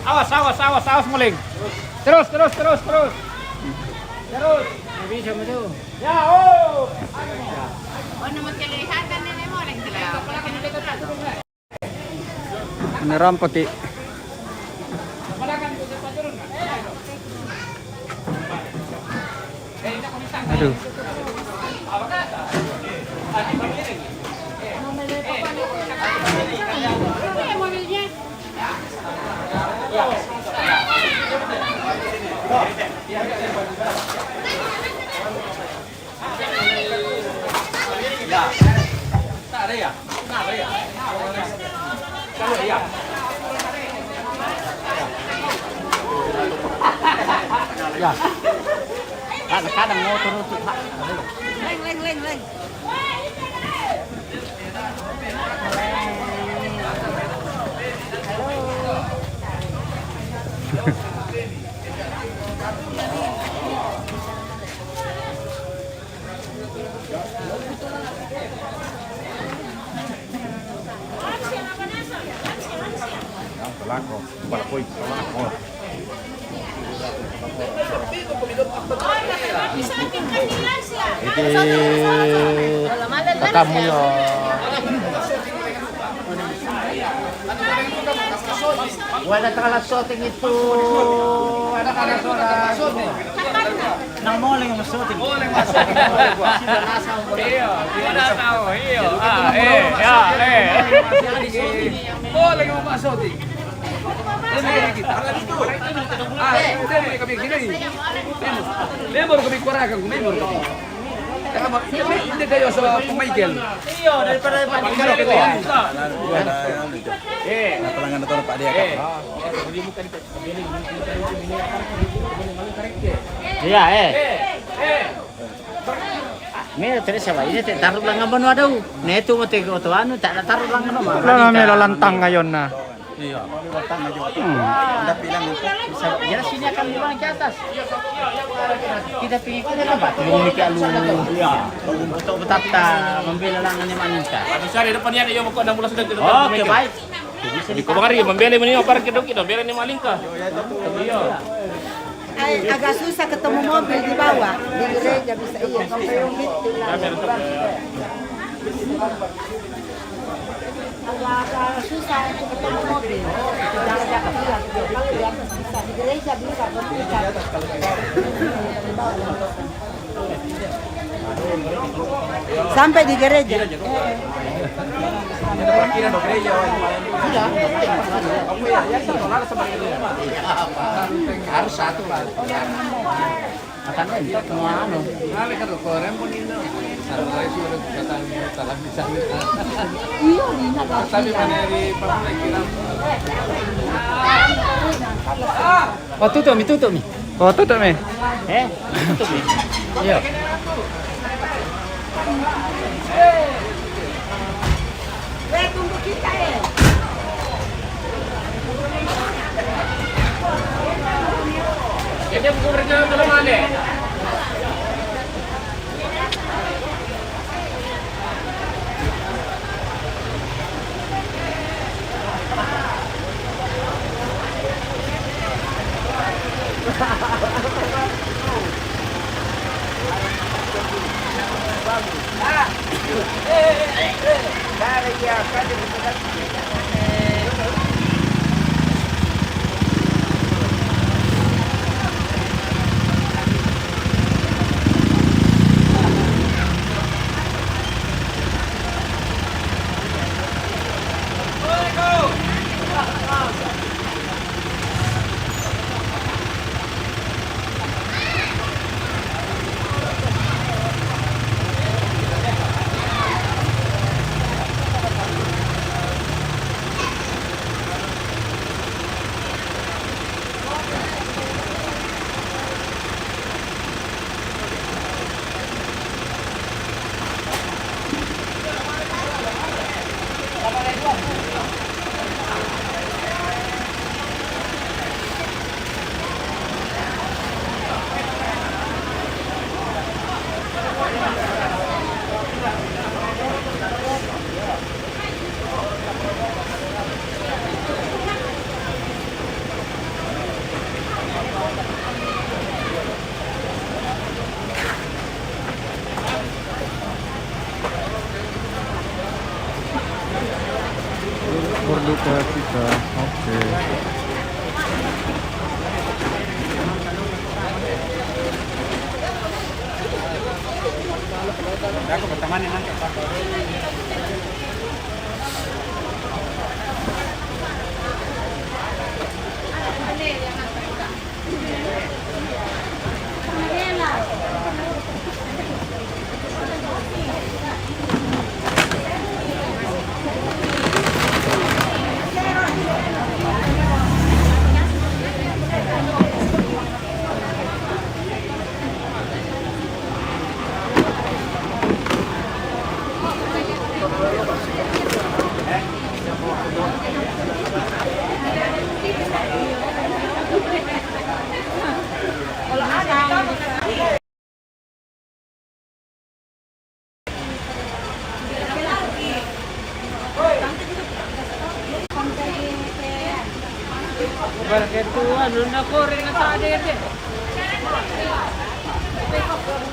Awas, awas, awas, awas muling. Terus, terus, terus, terus. Terus. Bisa mo to. Ya, oh. Ano magkalihatan na mo lang sila. Narampati. Aduh. Ya. Tak ada ya? Tak ada ya? Kalau ya. Ya. Kadang-kadang mau turun tuh, Pak. Leng. Blanco, para poi, blanco. Kamu yo. Wala kalas shooting itu. Ada kalas shooting. Nang moling mo shooting. Moling mo shooting. Iyo, wala tao. Iyo. Moling mo shooting. Member kami kuragan, member kami. Hindi kayo sa Michael. Iyo, daripada Pak Michael. Napalangan na to ng Pak Dia. Iya, Mira terus siapa? Ini taruh lang naman wa daw. Neto mo te ko to ano, taruh lang naman. Wala na may lalantang ngayon na. Iya. Ya sini akan dibawa ke atas. Kita pingin kita dapat. Lumiki alu. Ya. Untuk betapa membela lang ni manita. Bisa di depannya ada yang mau 16 sudah tidak. Oke, baik. Di kumari membela ini apa kita kita bela ni malingka. Iya. Agak susah ketemu mobil di bawah. Di gereja bisa iya sampai rumit. Agak susah untuk ketemu mobil. Jangan jatuh bilang. Kalau di atas bisa di gereja bisa berpisah. Sampai di gereja. Harus satu lah. Akan entot semua anu. Nale kan koren pun ini. Sarwa itu udah kata salah bisa. Iya, ini Tapi mana di pemikiran. Oh, tutup mi. Oh, tutup mi. Tutup ni. Iya. tunggu kita ya. Jadi buku berjalan belum ada. Mana nanti pakai.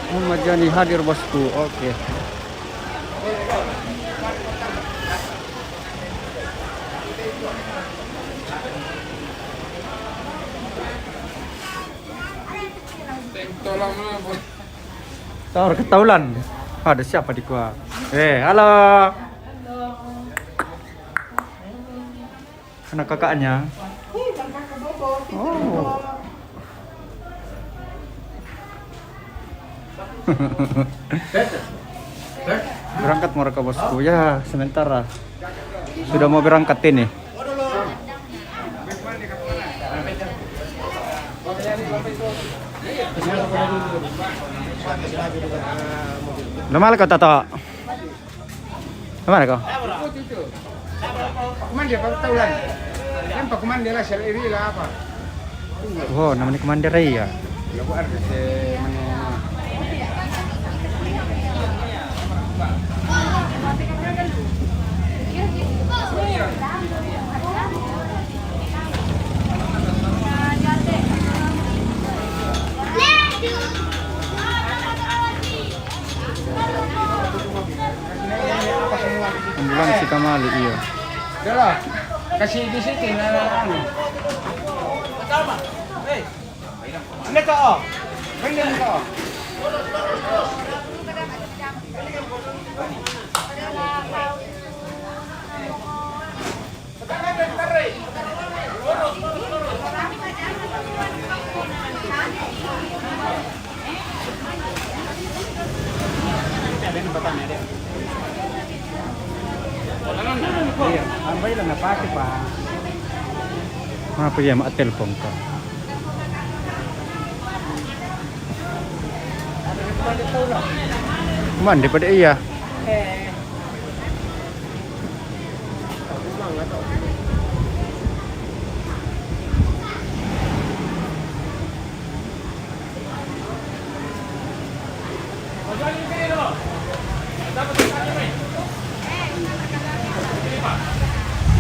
Muhammad Jani hadir bosku. Oke. Tawar ketaulan. Ada siapa di gua? Halo. Anak kakaknya. Oh. Berangkat mereka bosku ya sementara sudah mau berangkat ini. Lemah kau Tato? Lemah kau? Komandir Pak Taulan. Kan Pak Komandir lah sel iri lah apa? Oh, namanya komandir ya. Ya bu artis mana? Ambulan si Kamali iya. Udah lah, kasih di situ anu. Ini kau, ini kau. Iya, ambil lah nggak pakai pak. Apa ya mak telepon kau? Mandi pada iya.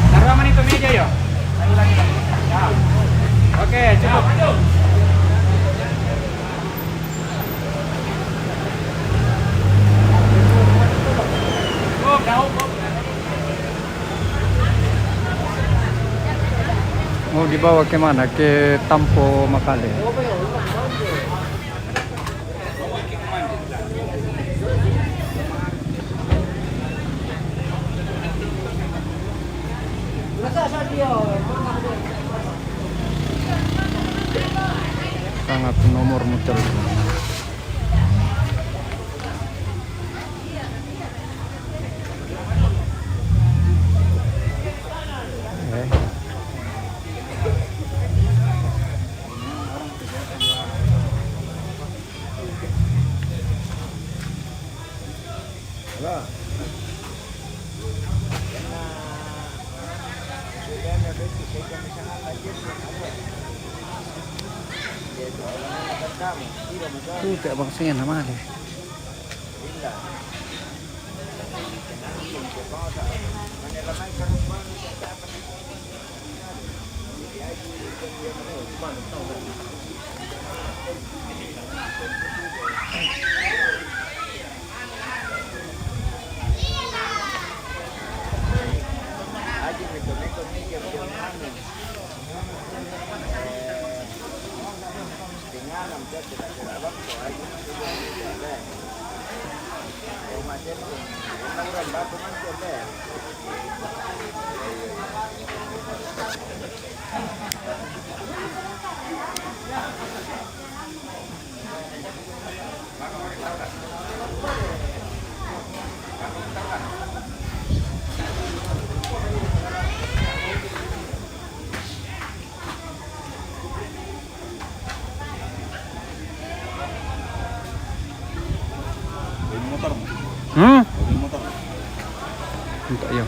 Taruh mana itu meja yo? Ya. Oke, cukup. Mau dibawa ke mana? Ke Tampo Makale. Sangat nomor muter. Tuh kayak bangsanya nama deh. Hmm? Untuk ya.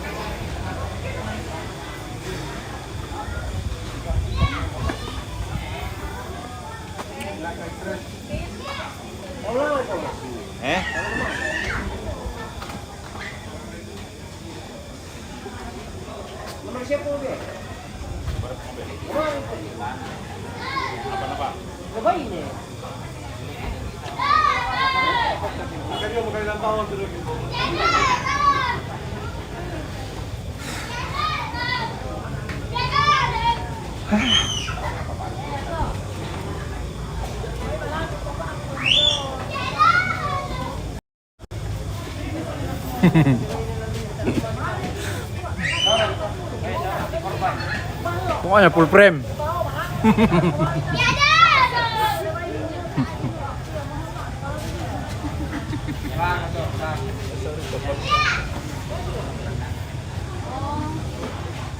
Pokoknya full frame.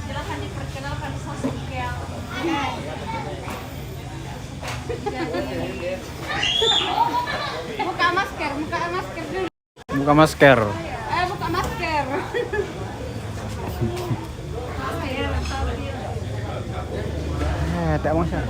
Silakan diperkenalkan sosok yang buka masker dulu. Buka masker. Buka masker. Tak masak.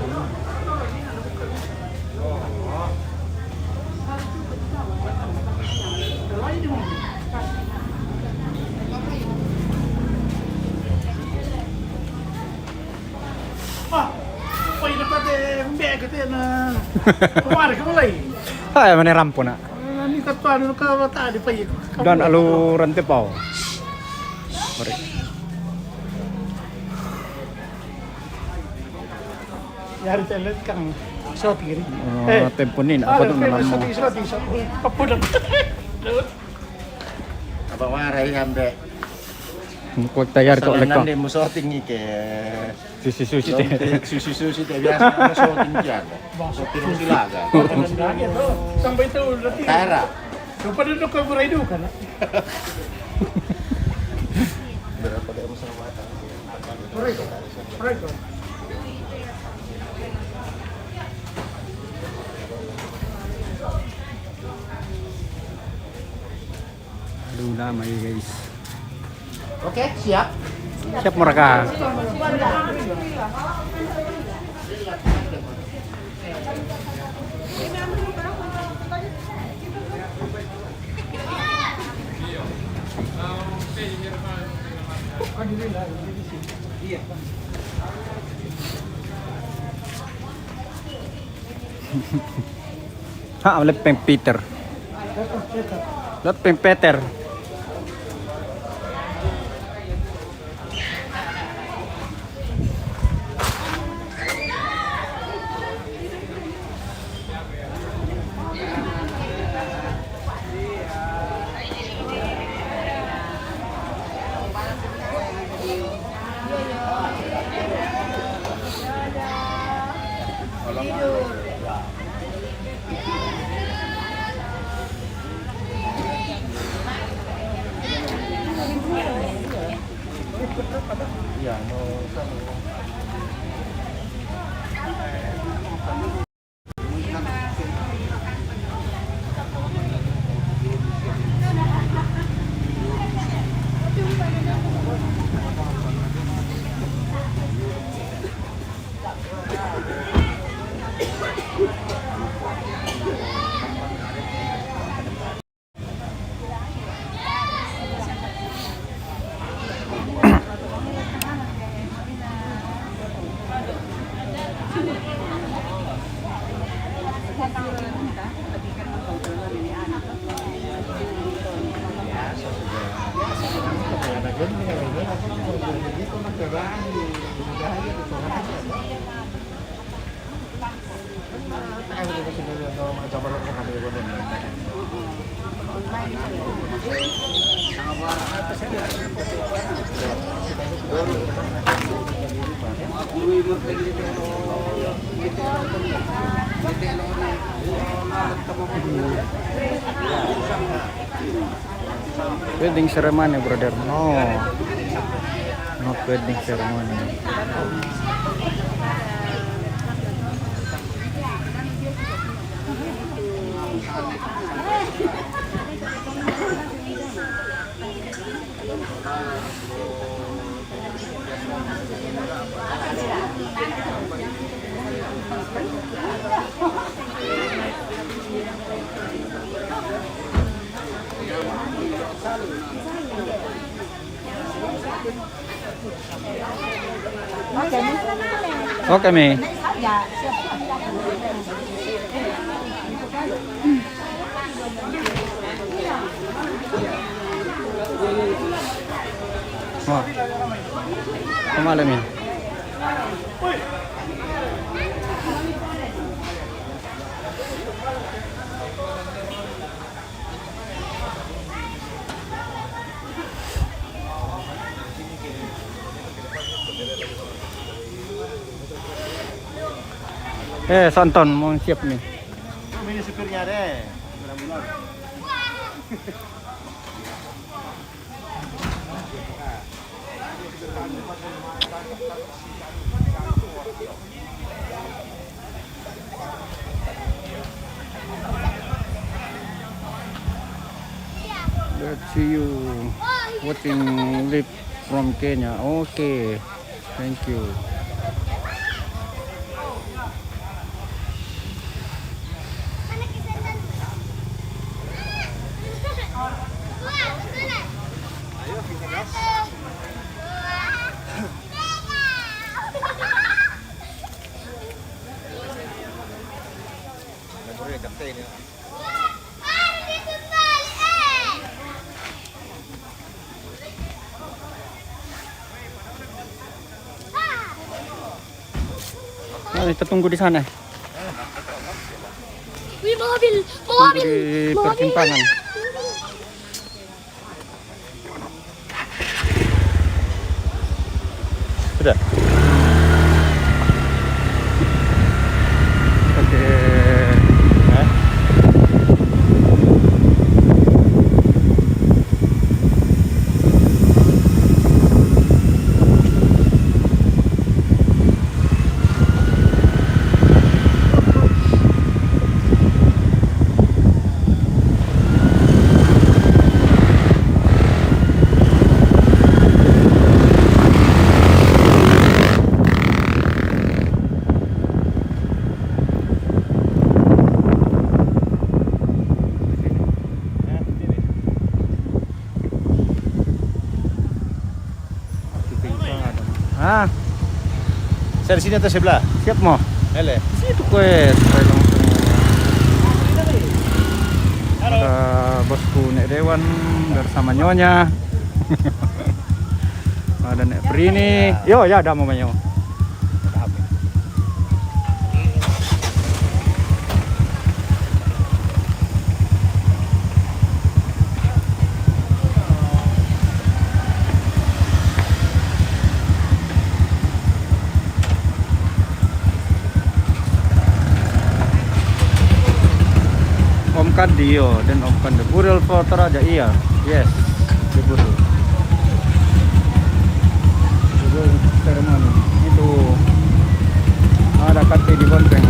Pwede na pati mbega tayo na kumari ka mulai. Ay, mana rampo na. Ni katwano ka tadi pa yun. Dan alu rantai pau. Mari. Yari tayo kang shoti rin. Tempo ni apa tu nama mo? Shoti. Papulang. Abang waray hambe. Kuat tayar kau lekak. Nanti mo shooting ke. Susi teh. Susi teh biasa mo shooting diyan. Shooting mo silaga. Sampai itu nanti. Tara. Kepada lu kau berai dulu kan? Berapa dia mo sa wata? Berai ko. Aduh lama ya guys. Oke, siap. Siap mereka. Lepeng Peter. Lepeng Peter. Iya, mau Wedding ceremony, brother. No, not wedding ceremony. Oke, Mi. Ya, siap-siap. Oh. Kemana, Mi? Santon mau siap nih. Ini supirnya deh. Let's see you watching live from Kenya. Okay, thank you. Nah, kita tunggu di sana. Wih, mobil, Tunggu di persimpangan. Sudah. Oke. Ah, Saya di sini atau sebelah? siap mo. Ele. Situ kuet. Saya langsung. Ada bosku Nek Dewan bersama Nyonya. Ada Nek Prini. Yo, ya ada mamanya. Om Kadio dan Om Kande Buril foto aja iya. Yes, di Buril. Buril ceremony itu ada kate di Bonteng.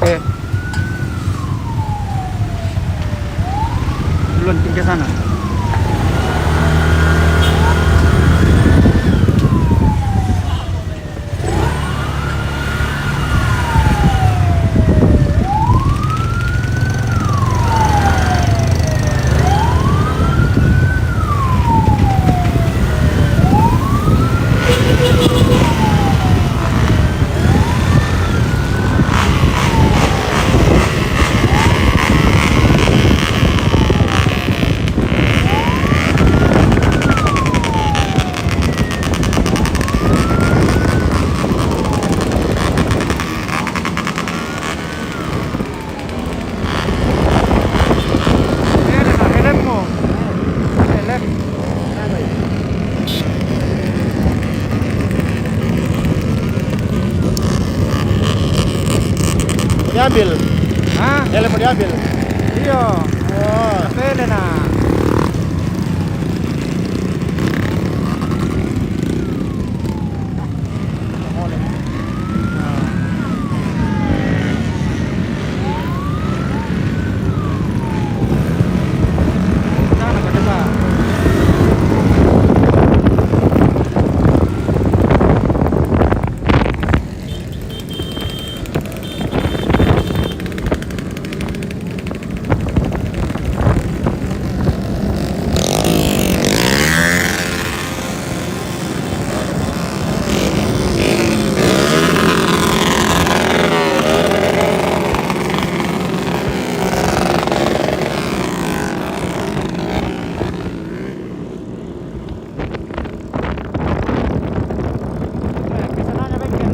Oke. Duluan ke sana. Diambil. Hah? Helm mau diambil. Iya. Oh. Pede nah. Sana ka diba? Bisa nanya bengkel.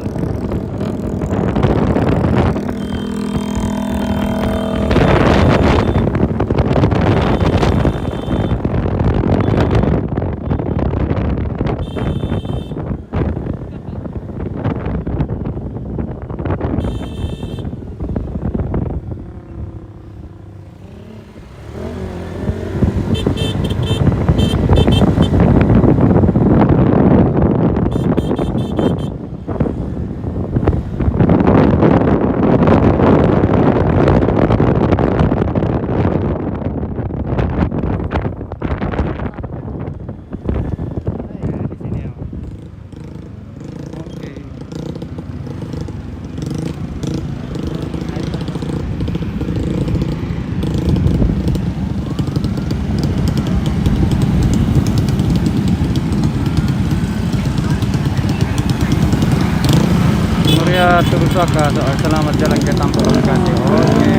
Di sini ya. Oke. Surya Turusaka, selamat jalan ke Tampung Bekasi. Oke.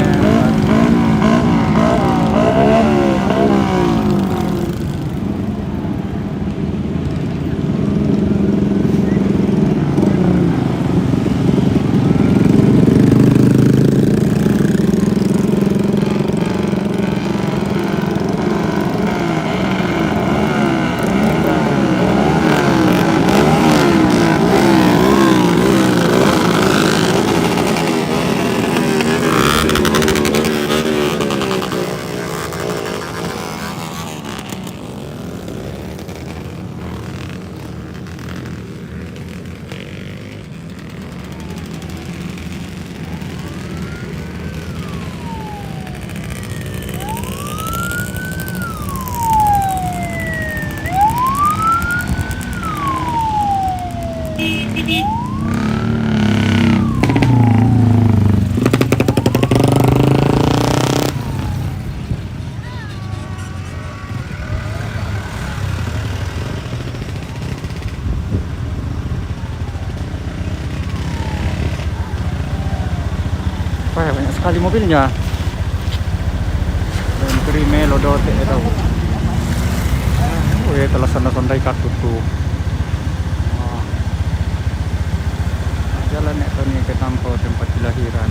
Wah, banyak sekali mobilnya. Dan Prime Lodote itu. Oh ya, telah sana-sana kartu tuh. Oh. Jalan itu nih ke Tampau tempat kelahiran.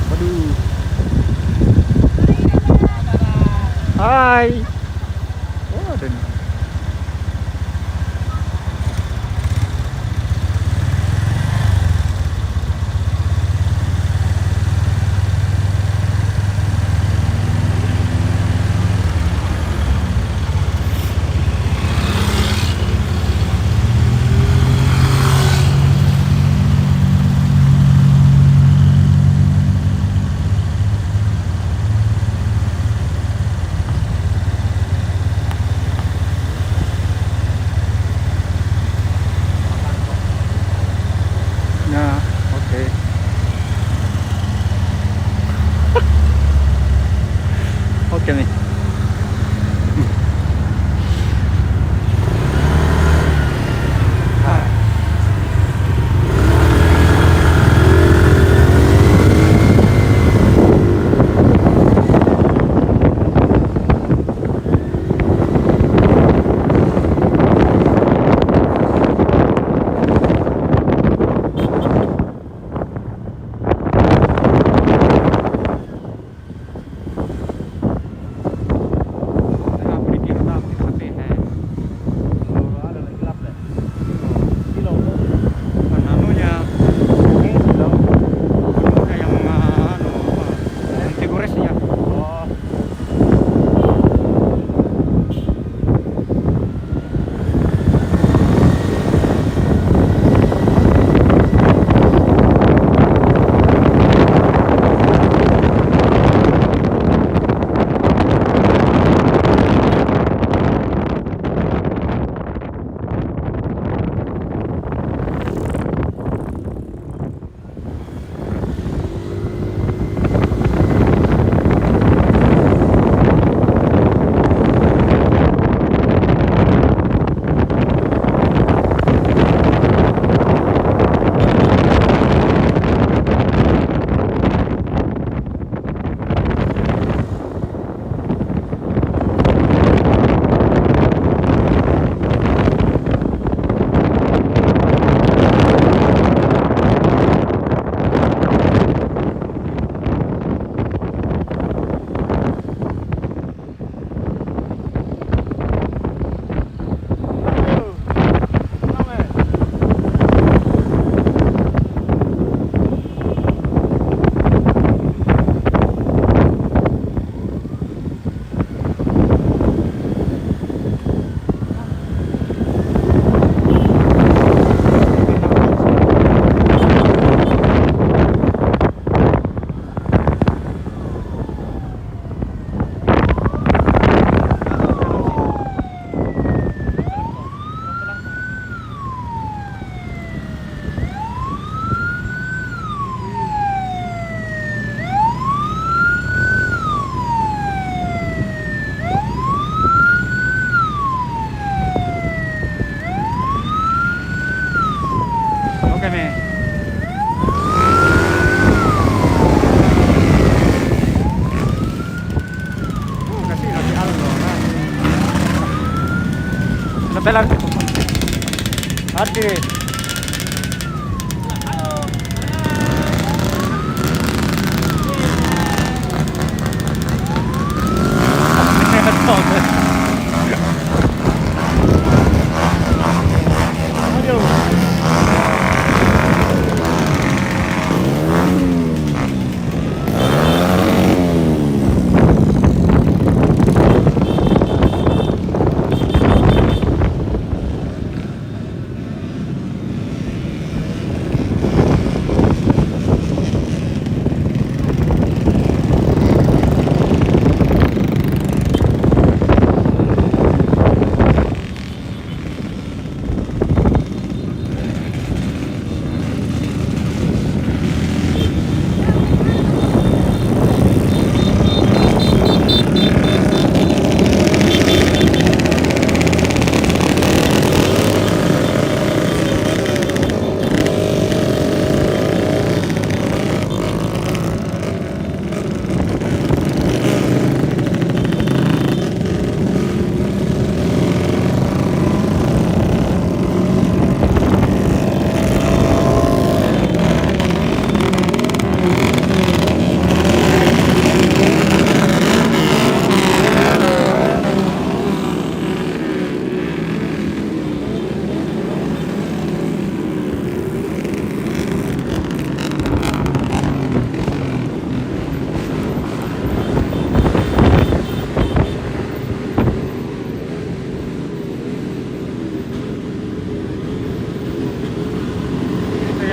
Waduh. Hai. Oh, ada nih. Thailand. Hadi.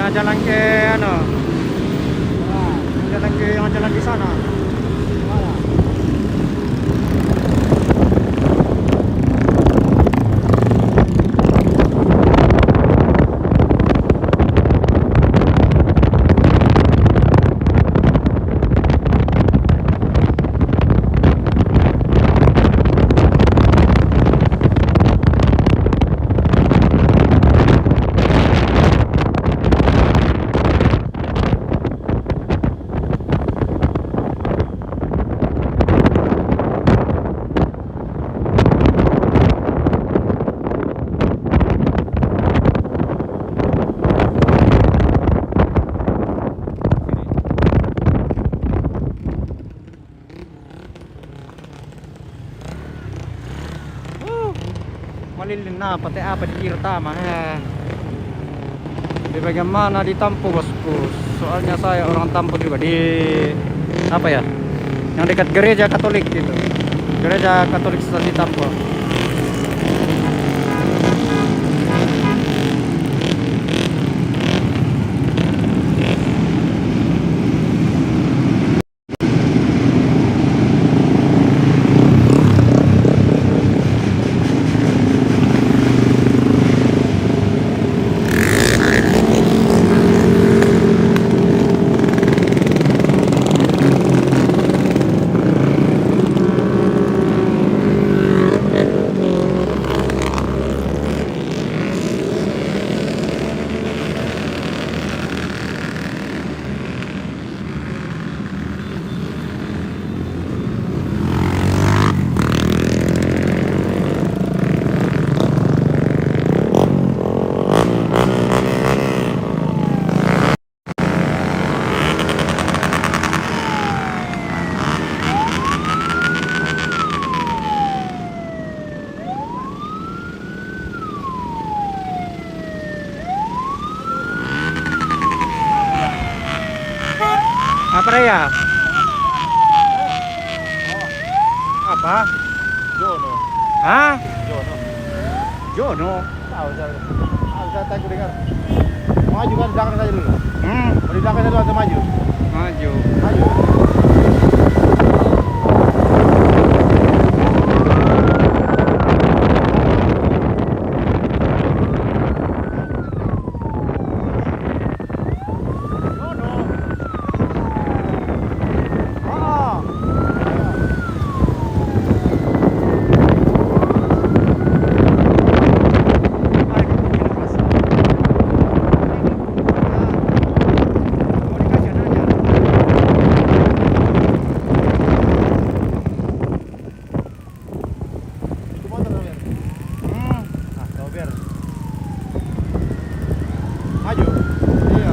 Yang jalan ke ano? Yang jalan di sana. Malilin na pati apa di kiri tama di bagian mana ditampu bosku, soalnya saya orang Tampu juga di apa ya, yang dekat gereja Katolik gitu, gereja Katolik di Tampu. Apa ya? Apa? Jono. Hah? Jono. Jono? Tahu saya. Saya tanya dengar. Maju kan belakang saja dulu. Di belakang saja langsung maju. Maju. Maju. Maju. Iya.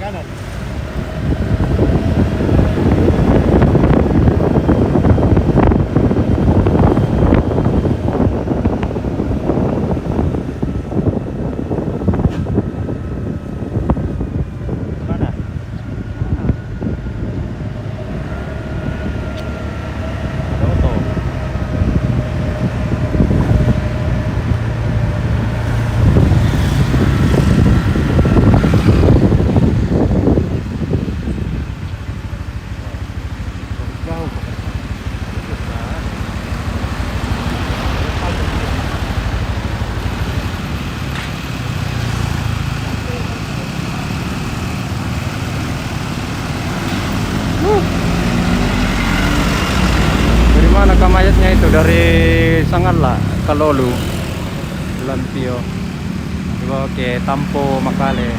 kanan. Mana? Ada auto. Jauh. Dari mana kamayatnya itu? Dari Sangala, Kalolu, Lampio. Dibawa ke Tampo, Makale,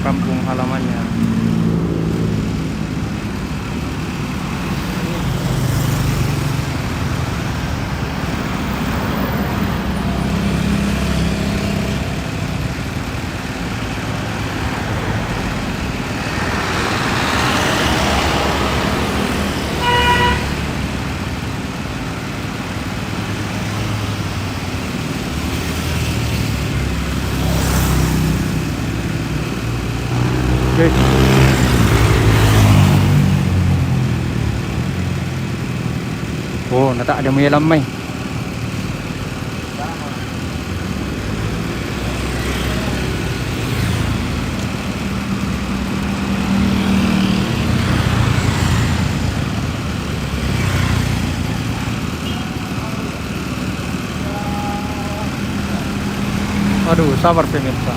kampung halamannya. Oke. Oh, nata ada may lamay. Aduh, sabar pemirsa.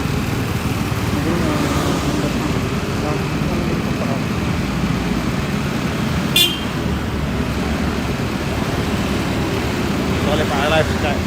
Soalnya Pak Live Sky.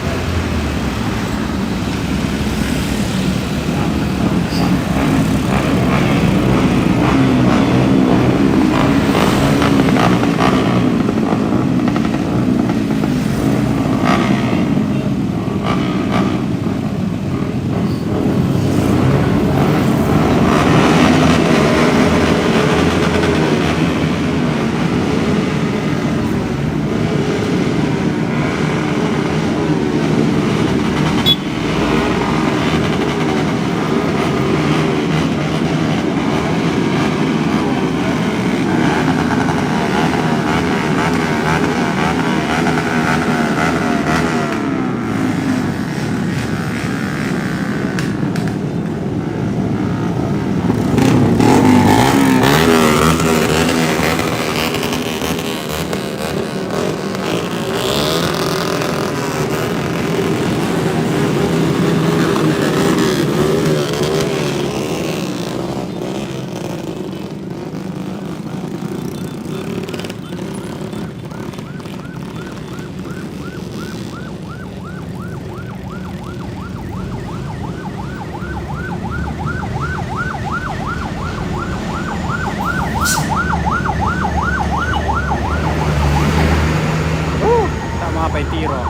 Sampai tiro.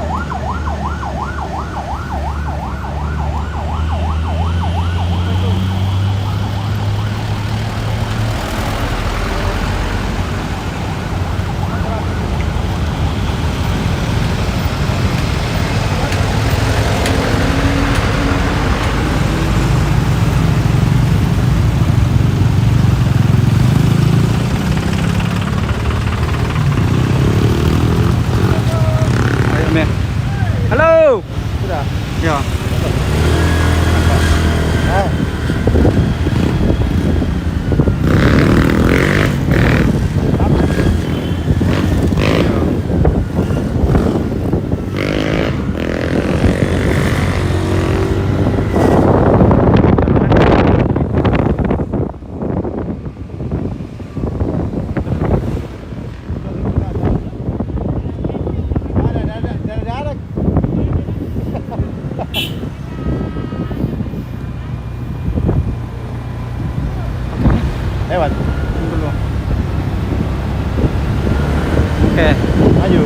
Ayo, men. Halo. Sudah. Ya. Ah. Ada. Lewat. Dulu. Oke. Maju.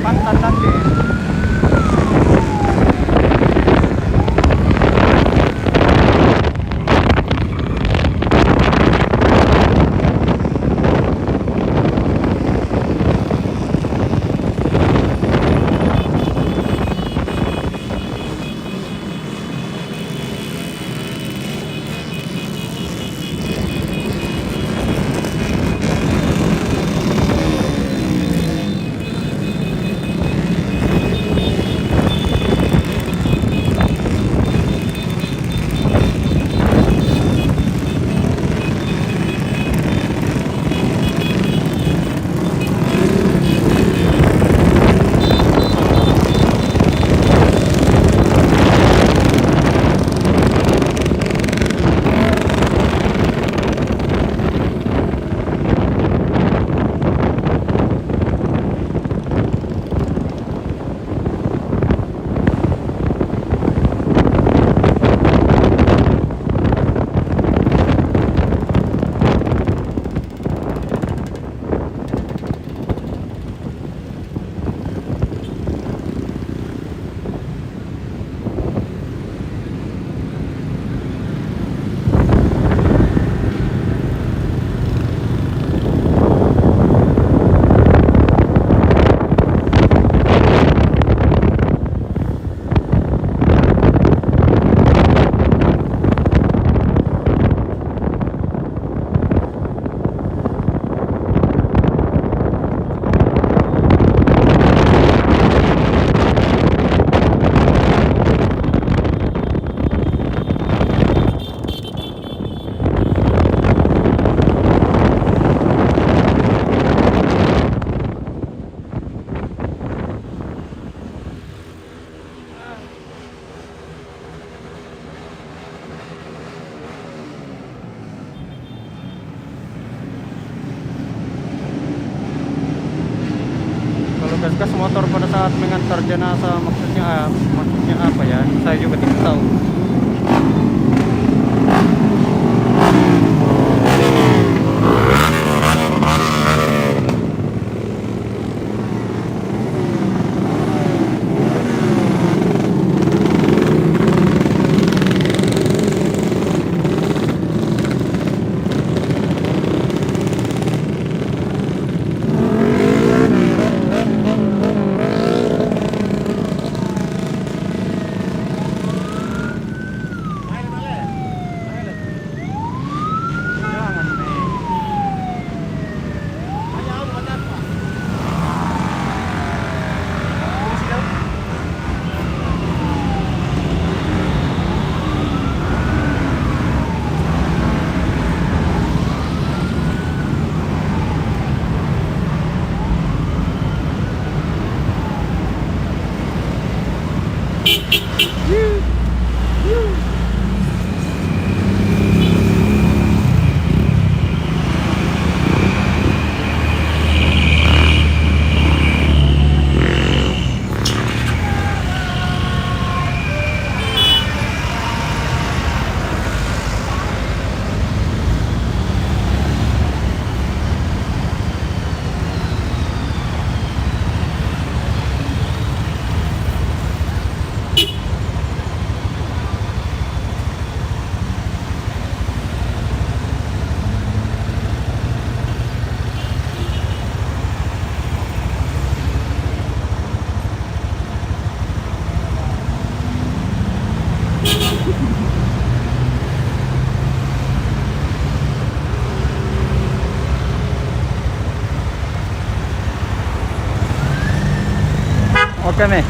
mantan nanti. Gas motor pada saat mengantar jenazah maksudnya apa ya? Saya juga tidak tahu. Oke nih.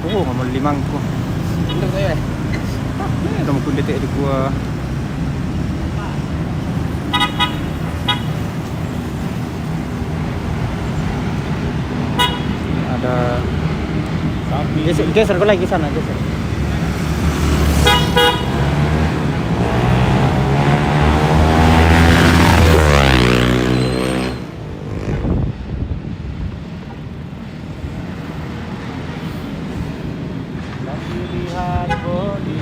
Oo, mamulimang ko. Ito ko eh. Ito mo kulit di ko. Ada geser ko lagi sana, geser. Lihat body.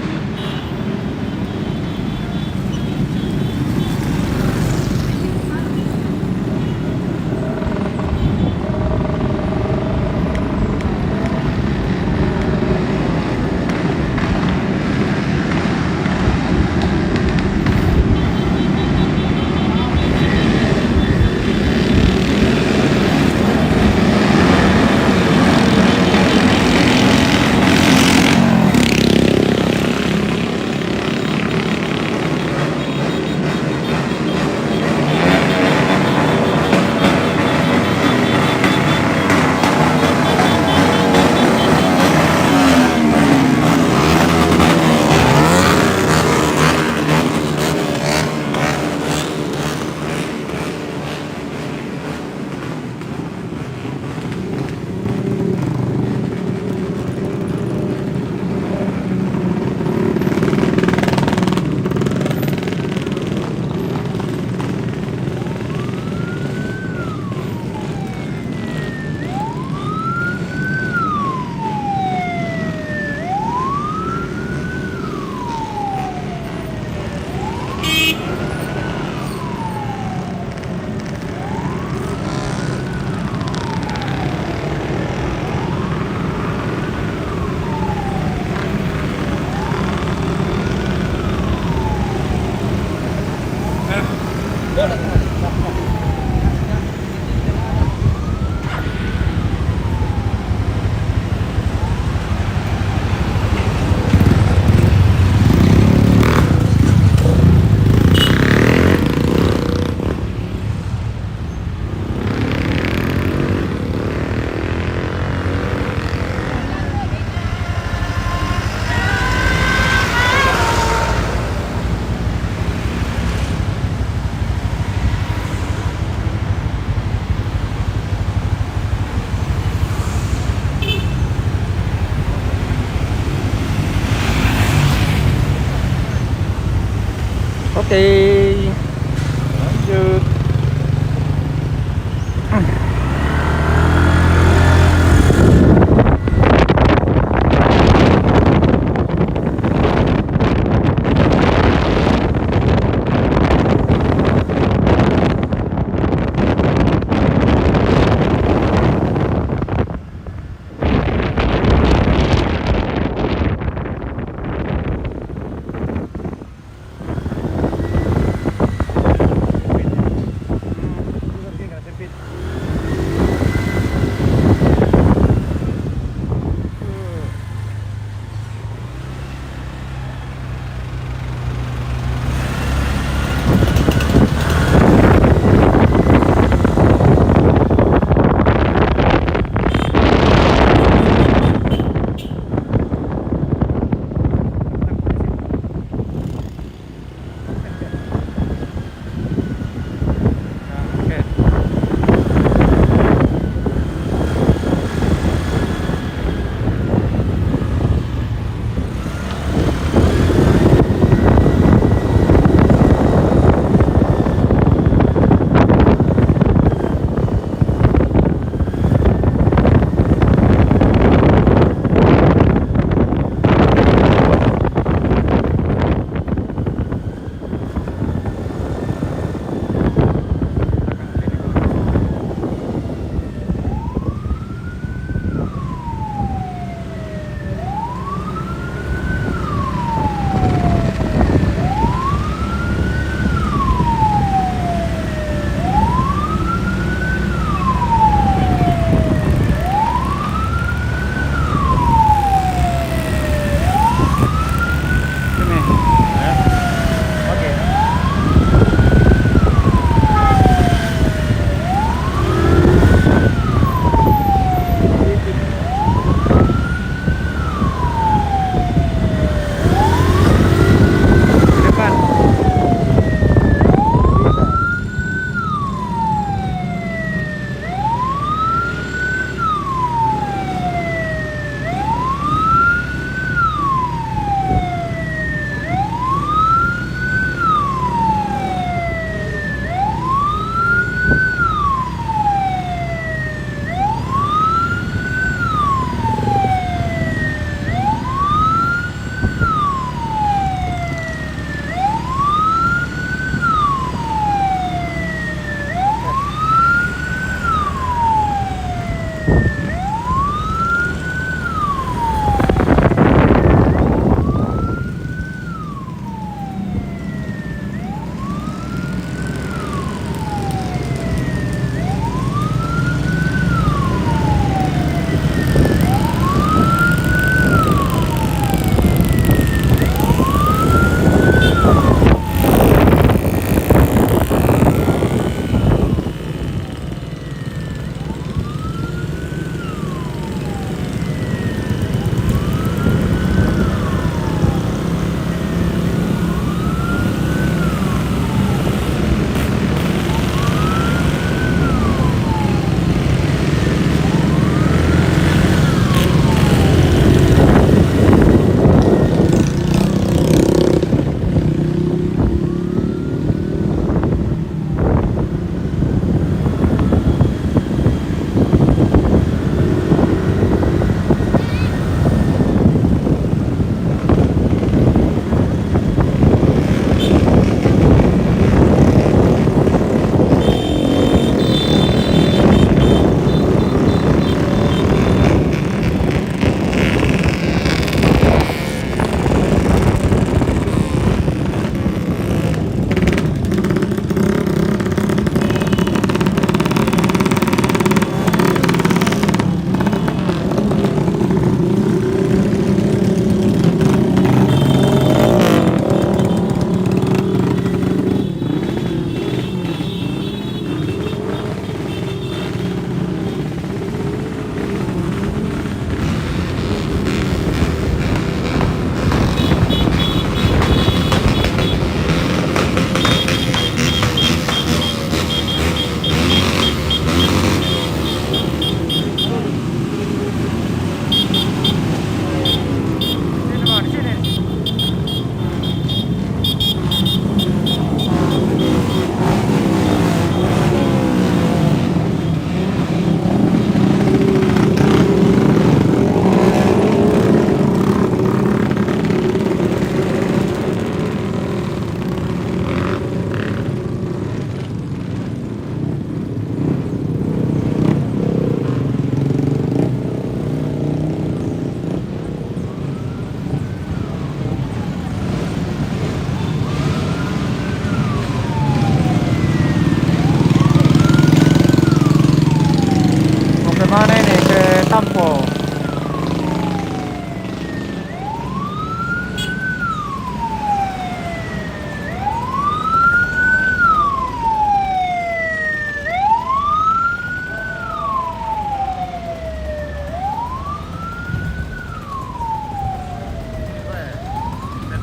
Oke. Lanjut.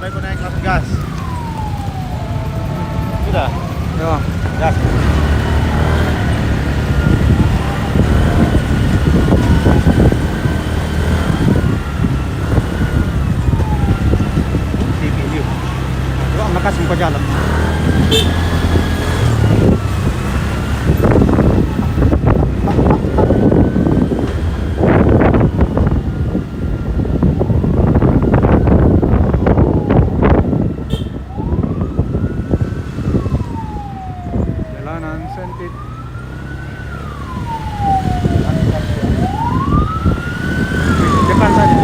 Sabay ko naik langsung gas. Sudah. Yo. Gas. CPU. Yo, ang lakas ng pagjalan. Jalanan sempit. Depan saja.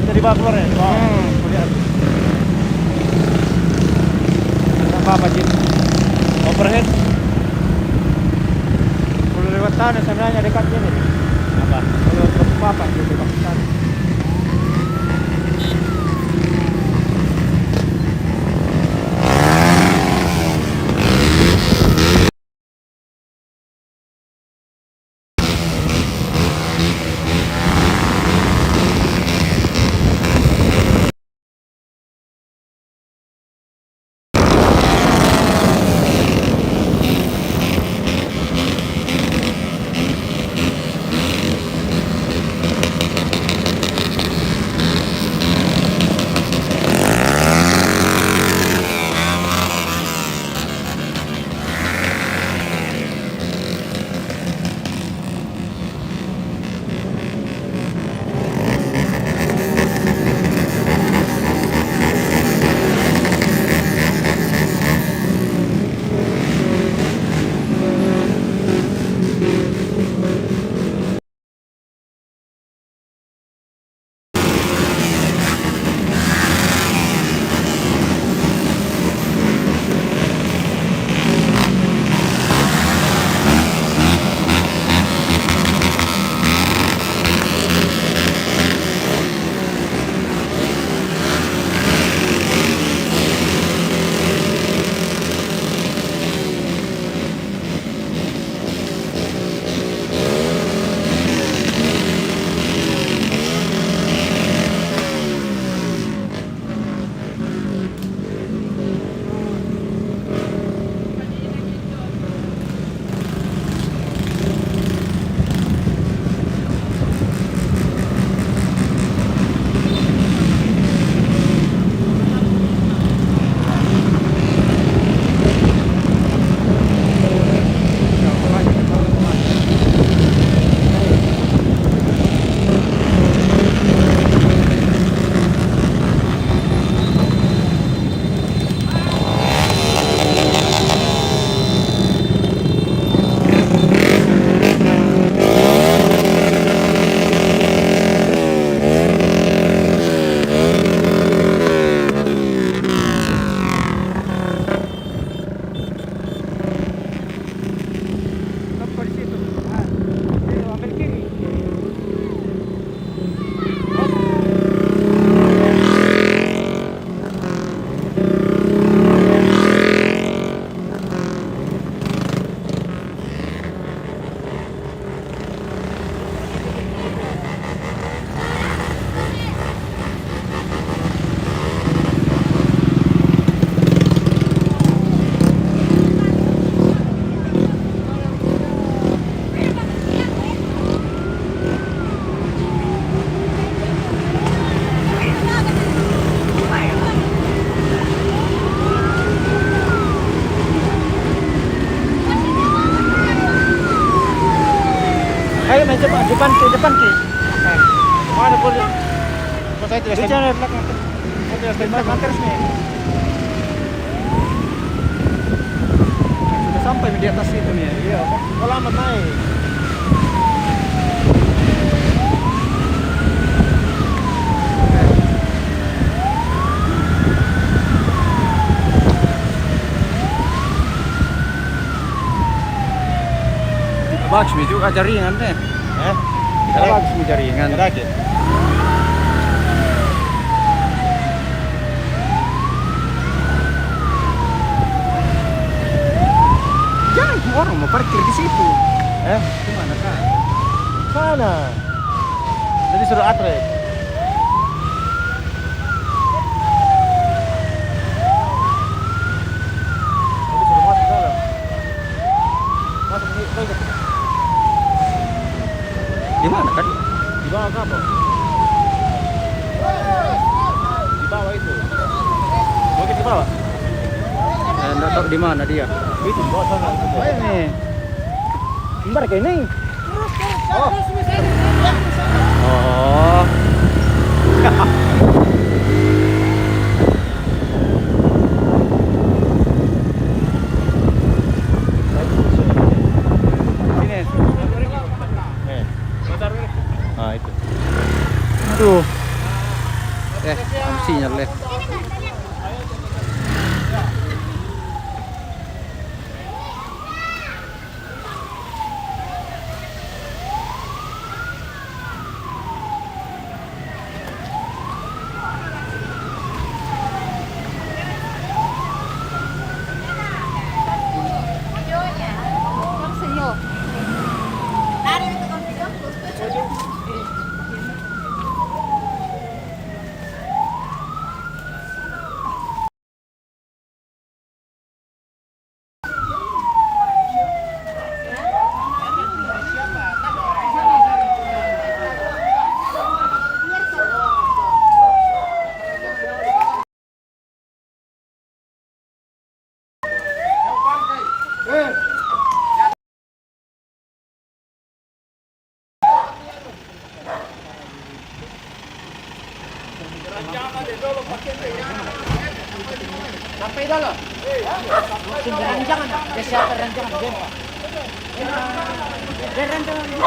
Bisa dibawa keluar ya? Dibawa. Lihat. Apa Jin? Overhead. Kalau lewat sana sebenarnya dekatnya nih. Apa? Kalau ke papan itu dekat sana. Ayo main depan ke. Mana boleh? Kok saya tidak Bicara belakang. Belakang terus nih. Sudah sampai di atas itu nih. Iya, kok lama naik? Bagus juga jaringan deh. Bagus jaringan. Lagi. Jangan orang mau parkir di situ. Gimana kak? Sana. Jadi suruh atre. Jadi suruh masuk dalam. Masuk ini, toilet. Di mana kan? Di bawah kapal. Di bawah itu. Mungkin di bawah. Enggak tahu di mana dia. Itu di bawah sana. Itu. Oh ini. Gimana kayak ini? Oh. Sini. Ah, itu. Aduh. ang sinyal eh. Sampai dulu. Sumber ranjangan, desa ranjangan, gempa. Dan ranjangan ini.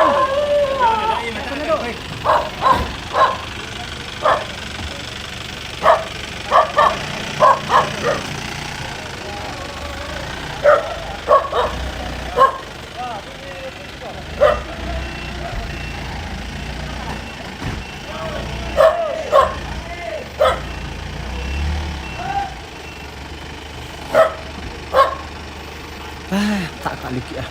Tak kali ya.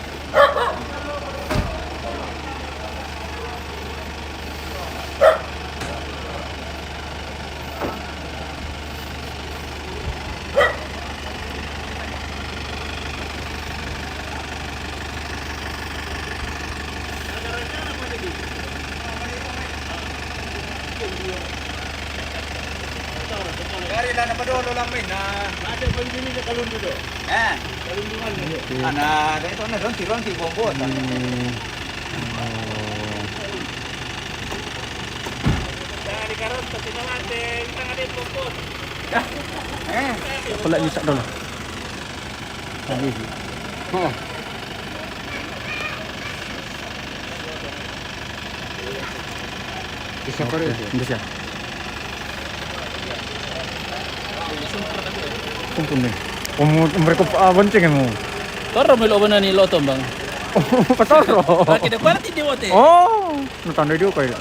Kari lang napadolo lang may na. Ada pun sini ke kalun dulu. Kalundungan ni. Ana, itu ana ronti bombo. Dari karon pati natin, tanga din bombo. Pula bisa dulu. Tadi. Oh. Bisa kore. Bisa. Kumpul nih. Mereka bonceng mo. Toro may looban na ni Lotong bang? Oh, patoro. Bakit na para tindiwote? Oh, natanda dia kayak.